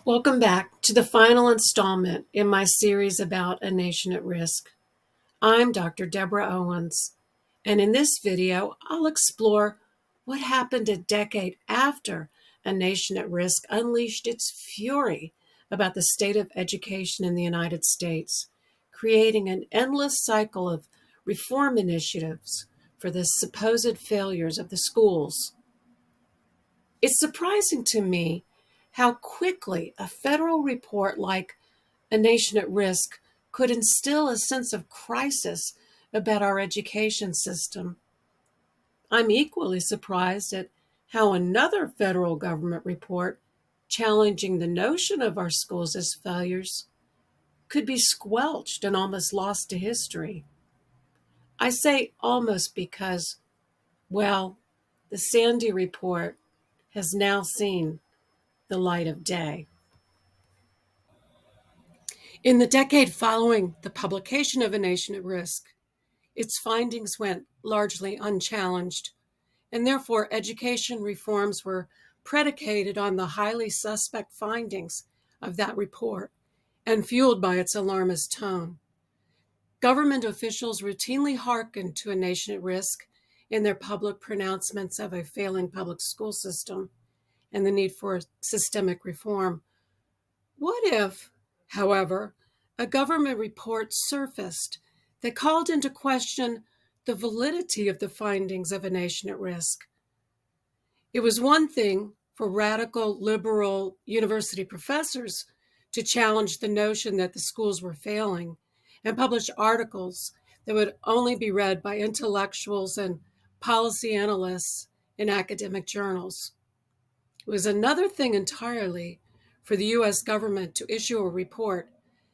Welcome back to the final installment in my series about A Nation at Risk. I'm Dr. Deborah Owens, and in this video, I'll explore what happened a decade after A Nation at Risk unleashed its fury about the state of education in the United States, creating an endless cycle of reform initiatives for the supposed failures of the schools. It's surprising to me how quickly a federal report like A Nation at Risk could instill a sense of crisis about our education system. I'm equally surprised at how another federal government report challenging the notion of our schools as failures could be squelched and almost lost to history. I say almost because, well, the Sandia Report has now seen the light of day. In the decade following the publication of A Nation at Risk, its findings went largely unchallenged, and therefore education reforms were predicated on the highly suspect findings of that report and fueled by its alarmist tone. Government officials routinely hearkened to A Nation at Risk in their public pronouncements of a failing public school system and the need for systemic reform. What if, however, a government report surfaced that called into question the validity of the findings of A Nation at Risk? It was one thing for radical liberal university professors to challenge the notion that the schools were failing and publish articles that would only be read by intellectuals and policy analysts in academic journals. It was another thing entirely for the U.S. government to issue a report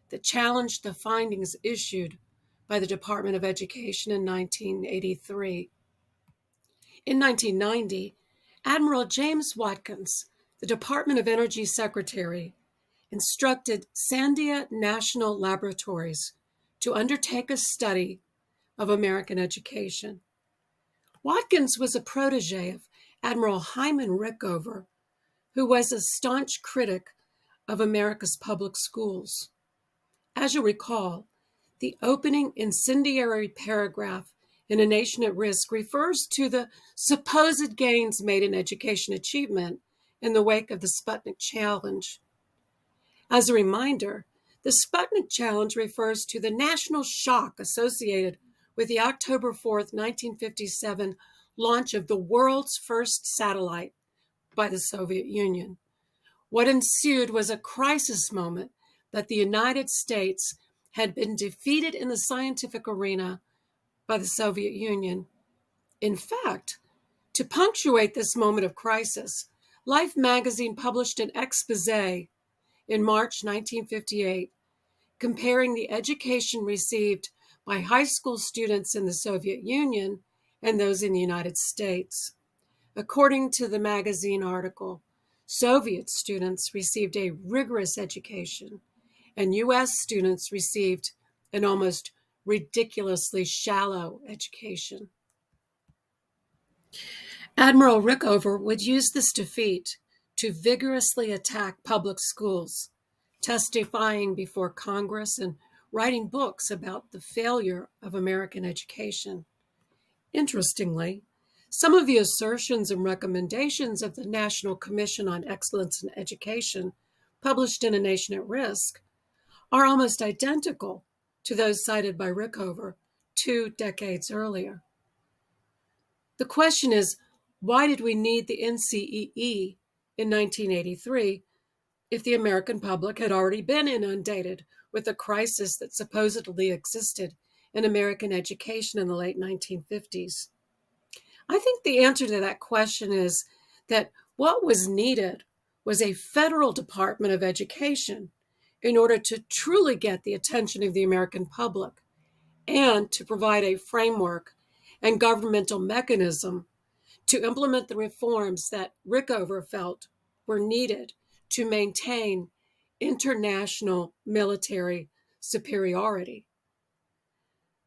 that challenged the findings issued by the Department of Education in 1983. In 1990, Admiral James Watkins, the Department of Energy Secretary, instructed Sandia National Laboratories to undertake a study of American education. Watkins was a protege of Admiral Hyman Rickover, who was a staunch critic of America's public schools. As you recall, the opening incendiary paragraph in A Nation at Risk refers to the supposed gains made in education achievement in the wake of the Sputnik Challenge. As a reminder, the Sputnik Challenge refers to the national shock associated with the October 4th, 1957 launch of the world's first satellite by the Soviet Union. What ensued was a crisis moment that the United States had been defeated in the scientific arena by the Soviet Union. In fact, to punctuate this moment of crisis, Life magazine published an expose in March 1958 comparing the education received by high school students in the Soviet Union and those in the United States. According to the magazine article, Soviet students received a rigorous education, and U.S. students received an almost ridiculously shallow education. Admiral Rickover would use this defeat to vigorously attack public schools, testifying before Congress and writing books about the failure of American education. Interestingly, some of the assertions and recommendations of the National Commission on Excellence in Education, published in A Nation at Risk, are almost identical to those cited by Rickover 2 decades earlier. The question is, why did we need the NCEE in 1983 if the American public had already been inundated with the crisis that supposedly existed in American education in the late 1950s? I think the answer to that question is that what was needed was a federal Department of Education in order to truly get the attention of the American public and to provide a framework and governmental mechanism to implement the reforms that Rickover felt were needed to maintain international military superiority.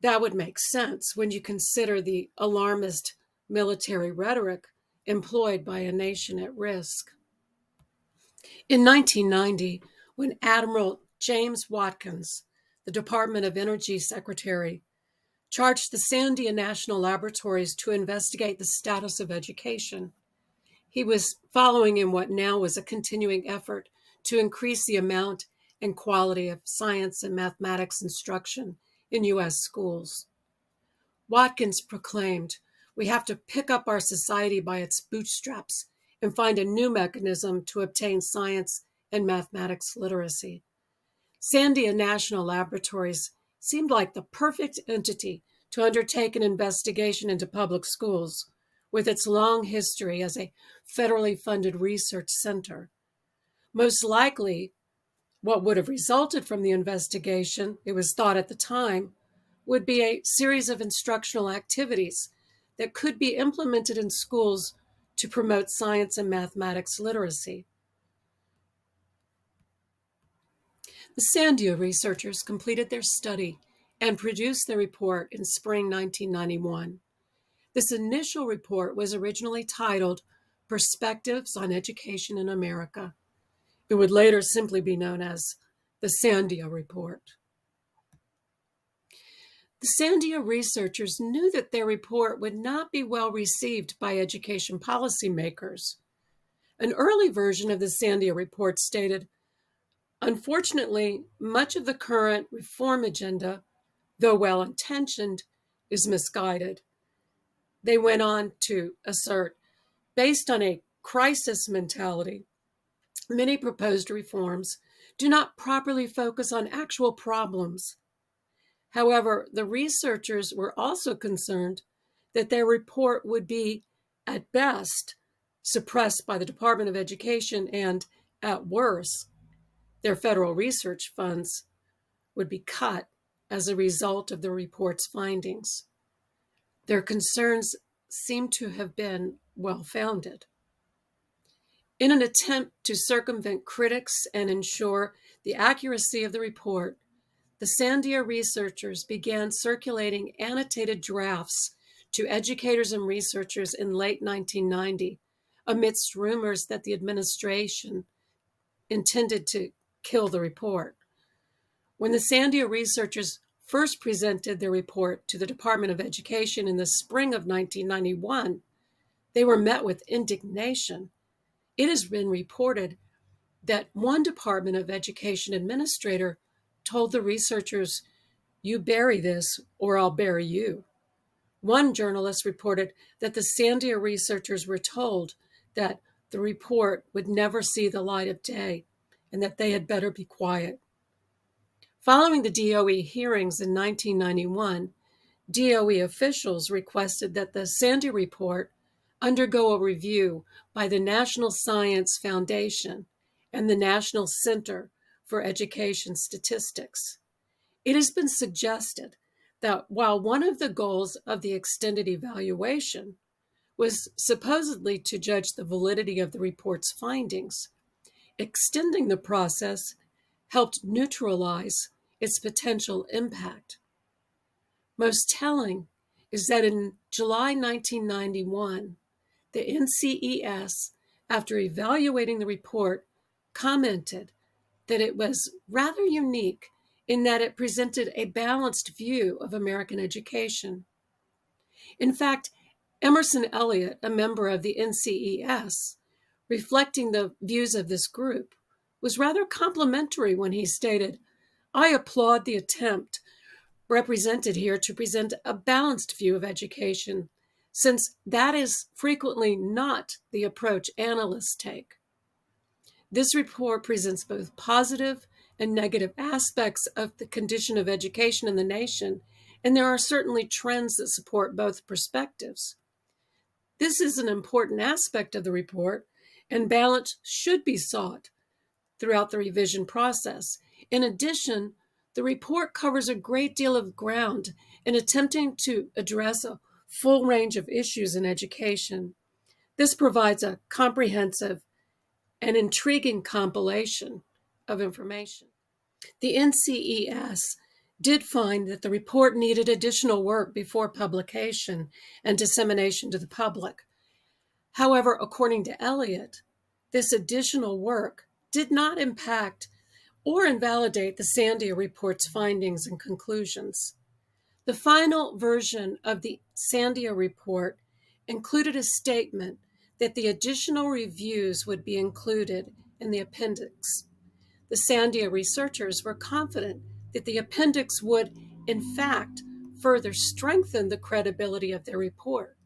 That would make sense when you consider the alarmist military rhetoric employed by A Nation at Risk. In 1990, when Admiral James Watkins, the Department of Energy Secretary, charged the Sandia National Laboratories to investigate the status of education, he was following in what now was a continuing effort to increase the amount and quality of science and mathematics instruction in U.S. schools. Watkins proclaimed, "We have to pick up our society by its bootstraps and find a new mechanism to obtain science and mathematics literacy." Sandia National Laboratories seemed like the perfect entity to undertake an investigation into public schools, with its long history as a federally funded research center. Most likely, what would have resulted from the investigation, it was thought at the time, would be a series of instructional activities that could be implemented in schools to promote science and mathematics literacy. The Sandia researchers completed their study and produced their report in spring 1991. This initial report was originally titled Perspectives on Education in America. It would later simply be known as the Sandia Report. The Sandia researchers knew that their report would not be well received by education policymakers. An early version of the Sandia Report stated, "Unfortunately, much of the current reform agenda, though well-intentioned, is misguided." They went on to assert, "Based on a crisis mentality, many proposed reforms do not properly focus on actual problems." However, the researchers were also concerned that their report would be, at best, suppressed by the Department of Education and, at worst, their federal research funds would be cut as a result of the report's findings. Their concerns seem to have been well-founded. In an attempt to circumvent critics and ensure the accuracy of the report, the Sandia researchers began circulating annotated drafts to educators and researchers in late 1990, amidst rumors that the administration intended to kill the report. When the Sandia researchers first presented their report to the Department of Education in the spring of 1991, they were met with indignation. It has been reported that one Department of Education administrator told the researchers, "You bury this or I'll bury you." One journalist reported that the Sandia researchers were told that the report would never see the light of day and that they had better be quiet. Following the DOE hearings in 1991, DOE officials requested that the Sandia report undergo a review by the National Science Foundation and the National Center for Education Statistics. It has been suggested that while one of the goals of the extended evaluation was supposedly to judge the validity of the report's findings, extending the process helped neutralize its potential impact. Most telling is that in July 1991, the NCES, after evaluating the report, commented that it was rather unique in that it presented a balanced view of American education. In fact, Emerson Elliott, a member of the NCES, reflecting the views of this group, was rather complimentary when he stated, "I applaud the attempt represented here to present a balanced view of education, since that is frequently not the approach analysts take. This report presents both positive and negative aspects of the condition of education in the nation, and there are certainly trends that support both perspectives. This is an important aspect of the report, and balance should be sought throughout the revision process. In addition, the report covers a great deal of ground in attempting to address a full range of issues in education. This provides a comprehensive and intriguing compilation of information." The NCES did find that the report needed additional work before publication and dissemination to the public. However, according to Elliott, this additional work did not impact or invalidate the Sandia Report's findings and conclusions. The final version of the Sandia Report included a statement that the additional reviews would be included in the appendix. The Sandia researchers were confident that the appendix would, in fact, further strengthen the credibility of their report.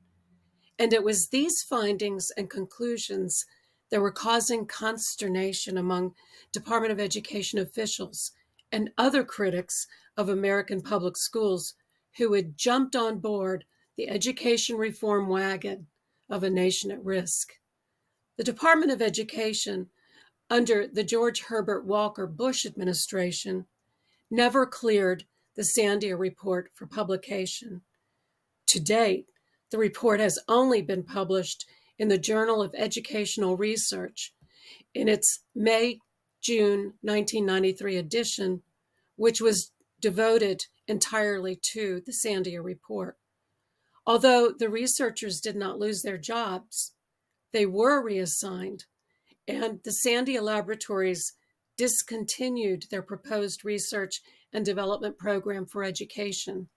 And it was these findings and conclusions that were causing consternation among Department of Education officials and other critics of American public schools who had jumped on board the education reform wagon of a nation at risk. The Department of Education, under the George Herbert Walker Bush administration, never cleared the Sandia Report for publication. To date, the report has only been published in the Journal of Educational Research in its May-June 1993 edition, which was devoted entirely to the Sandia Report. Although the researchers did not lose their jobs, they were reassigned, and the Sandia laboratories discontinued their proposed research and development program for education.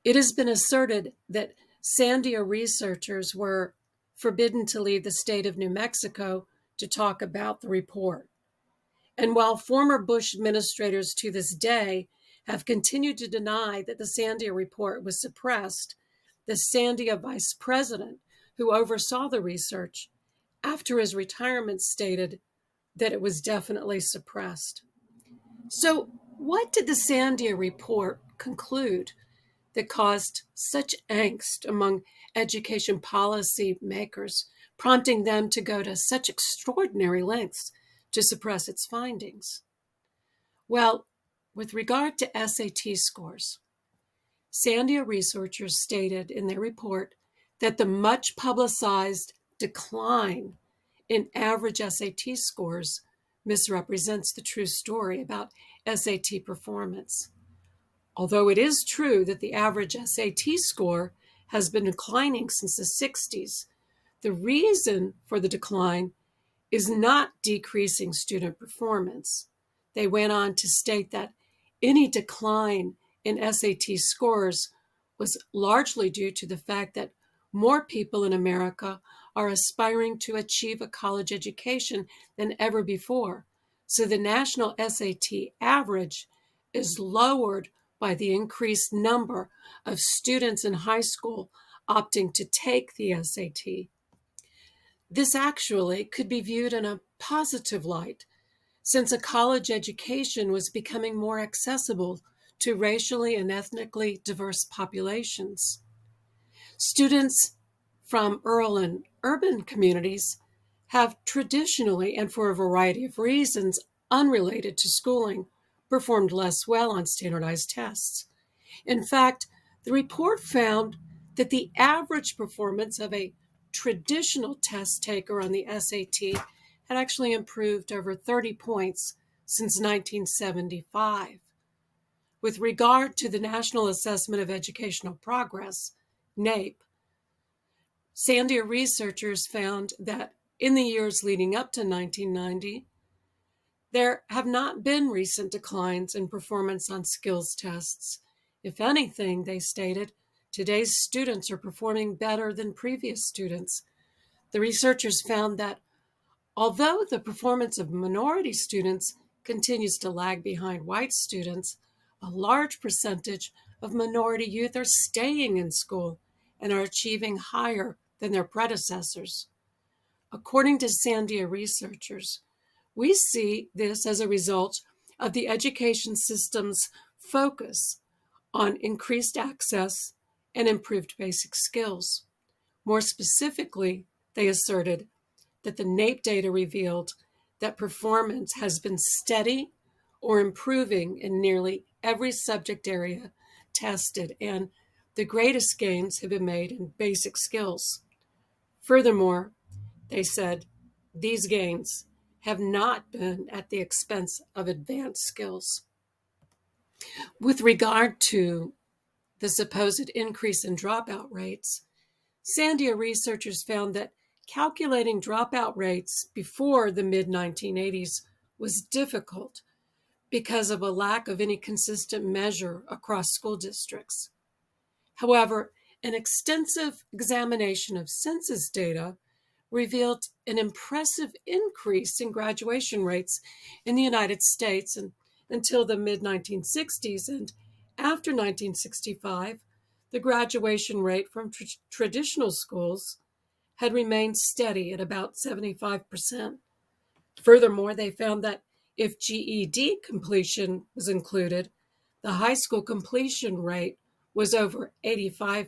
It has been asserted that Sandia researchers were forbidden to leave the state of New Mexico to talk about the report. And while former Bush administrators to this day have continued to deny that the Sandia Report was suppressed, the Sandia vice president who oversaw the research after his retirement stated that it was definitely suppressed. So what did the Sandia Report conclude that caused such angst among education policy makers, prompting them to go to such extraordinary lengths to suppress its findings? Well, with regard to SAT scores, Sandia researchers stated in their report that the much publicized decline in average SAT scores misrepresents the true story about SAT performance. Although it is true that the average SAT score has been declining since the 60s, the reason for the decline is not decreasing student performance. They went on to state that any decline in SAT scores was largely due to the fact that more people in America are aspiring to achieve a college education than ever before. So the national SAT average is lowered by the increased number of students in high school opting to take the SAT. This actually could be viewed in a positive light, since a college education was becoming more accessible to racially and ethnically diverse populations. Students from rural and urban communities have traditionally, and for a variety of reasons unrelated to schooling, performed less well on standardized tests. In fact, the report found that the average performance of a traditional test taker on the SAT had actually improved over 30 points since 1975. With regard to the National Assessment of Educational Progress, NAEP, Sandia researchers found that in the years leading up to 1990, there have not been recent declines in performance on skills tests. If anything, they stated, today's students are performing better than previous students. The researchers found that although the performance of minority students continues to lag behind white students, a large percentage of minority youth are staying in school and are achieving higher than their predecessors. According to Sandia researchers, we see this as a result of the education system's focus on increased access and improved basic skills. More specifically, they asserted that the NAEP data revealed that performance has been steady or improving in nearly every subject area tested, and the greatest gains have been made in basic skills. Furthermore, they said these gains have not been at the expense of advanced skills. With regard to the supposed increase in dropout rates, Sandia researchers found that calculating dropout rates before the mid-1980s was difficult because of a lack of any consistent measure across school districts. However, an extensive examination of census data revealed an impressive increase in graduation rates in the United States until the mid-1960s, and after 1965, the graduation rate from traditional schools had remained steady at about 75%. Furthermore, they found that if GED completion was included, the high school completion rate was over 85%.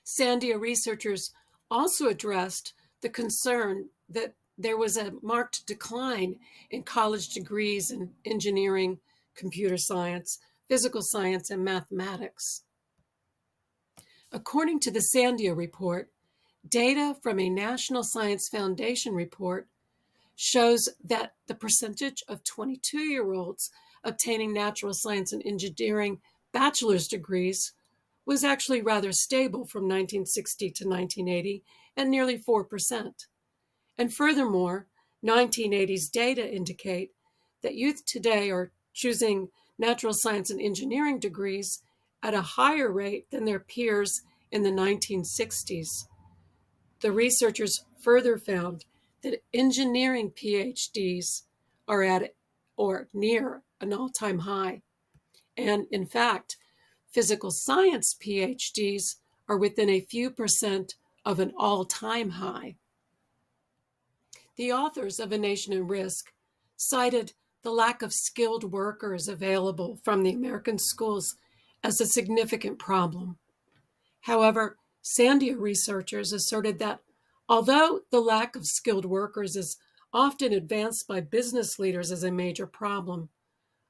Sandia researchers also addressed the concern that there was a marked decline in college degrees in engineering, computer science, physical science, and mathematics. According to the Sandia Report, data from a National Science Foundation report shows that the percentage of 22-year-olds obtaining natural science and engineering bachelor's degrees was actually rather stable from 1960 to 1980 at nearly 4%. And furthermore, 1980s data indicate that youth today are choosing natural science and engineering degrees at a higher rate than their peers in the 1960s. The researchers further found that engineering PhDs are at or near an all-time high. And in fact, physical science PhDs are within a few percent of an all-time high. The authors of A Nation at Risk cited the lack of skilled workers available from the American schools as a significant problem. However, Sandia researchers asserted that although the lack of skilled workers is often advanced by business leaders as a major problem,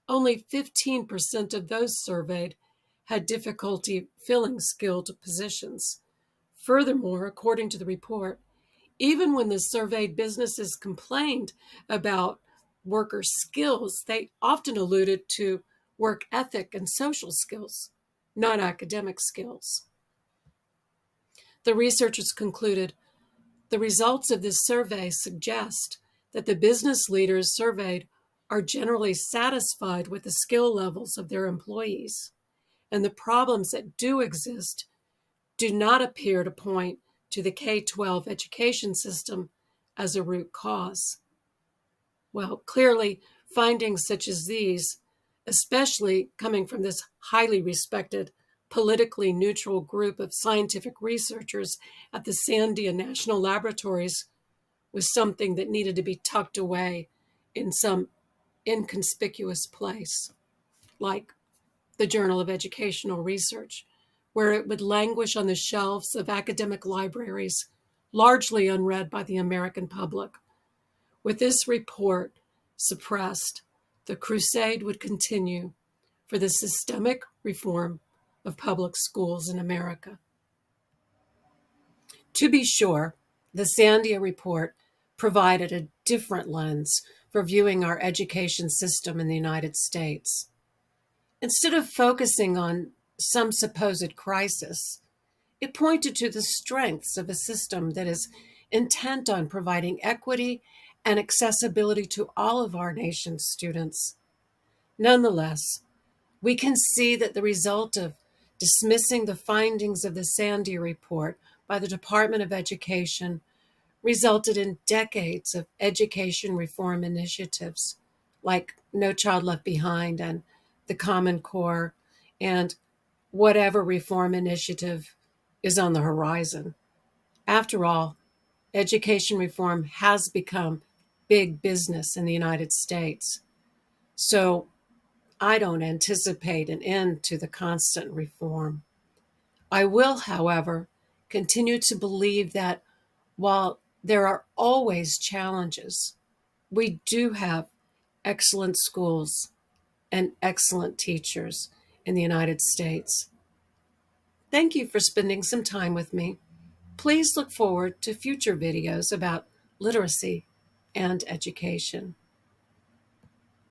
only 15% of those surveyed had difficulty filling skilled positions. Furthermore, according to the report, even when the surveyed businesses complained about worker skills, they often alluded to work ethic and social skills, not academic skills. The researchers concluded the results of this survey suggest that the business leaders surveyed are generally satisfied with the skill levels of their employees, and the problems that do exist do not appear to point to the K-12 education system as a root cause. Well, clearly, findings such as these, especially coming from this highly respected, politically neutral group of scientific researchers at the Sandia National Laboratories, was something that needed to be tucked away in some inconspicuous place, like the Journal of Educational Research, where it would languish on the shelves of academic libraries, largely unread by the American public. With this report suppressed, the crusade would continue for the systemic reform of public schools in America. To be sure, the Sandia Report provided a different lens for viewing our education system in the United States. Instead of focusing on some supposed crisis, it pointed to the strengths of a system that is intent on providing equity and accessibility to all of our nation's students. Nonetheless, we can see that the result of dismissing the findings of the Sandia Report by the Department of Education resulted in decades of education reform initiatives like No Child Left Behind and the Common Core and whatever reform initiative is on the horizon. After all, education reform has become big business in the United States. So I don't anticipate an end to the constant reform. I will, however, continue to believe that while there are always challenges, we do have excellent schools and excellent teachers in the United States. Thank you for spending some time with me. Please look forward to future videos about literacy and education.